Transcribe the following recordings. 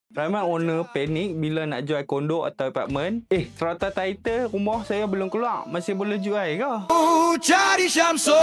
Ramai owner panik bila nak jual kondo atau apartmen. Strata title rumah saya belum keluar. Masih boleh jual ke? Cari Syamsul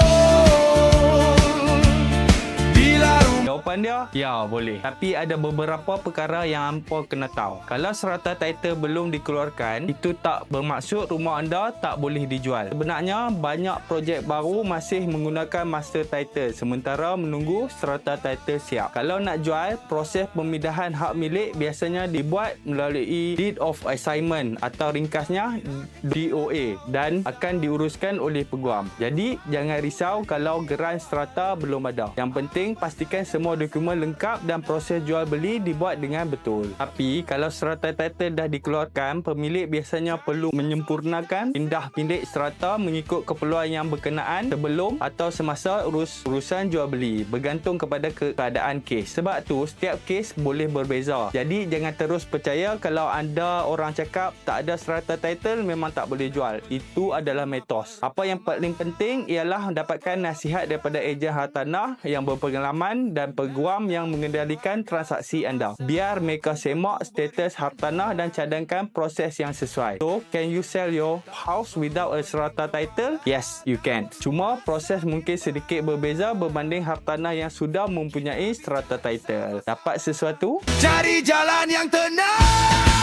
bila Jawapan dia, ya boleh. Tapi ada beberapa perkara yang hampa kena tahu. Kalau serata title belum dikeluarkan, itu tak bermaksud rumah anda tak boleh dijual. Sebenarnya, banyak projek baru masih menggunakan master title sementara menunggu serata title siap. Kalau nak jual, proses pemindahan hak milik biasanya dibuat melalui Deed of Assignment atau ringkasnya DOA dan akan diuruskan oleh peguam. Jadi, jangan risau kalau geran strata belum ada. Yang penting, pastikan semua dokumen lengkap dan proses jual beli dibuat dengan betul. Tapi kalau strata title dah dikeluarkan, pemilik biasanya perlu menyempurnakan pindah milik strata mengikut keperluan yang berkenaan sebelum atau semasa urusan jual beli, bergantung kepada keadaan kes. Sebab tu setiap kes boleh berbeza. Jadi jangan terus percaya kalau anda orang cakap tak ada strata title memang tak boleh jual. Itu adalah mitos. Apa yang paling penting ialah mendapatkan nasihat daripada ejen hartanah yang berpengalaman dan peguam yang mengendalikan transaksi anda. Biar mereka semak status hartanah dan cadangkan proses yang sesuai. So, can you sell your house without a strata title? Yes, you can. Cuma proses mungkin sedikit berbeza berbanding hartanah yang sudah mempunyai strata title. Dapat sesuatu? cari jalan yang tenang.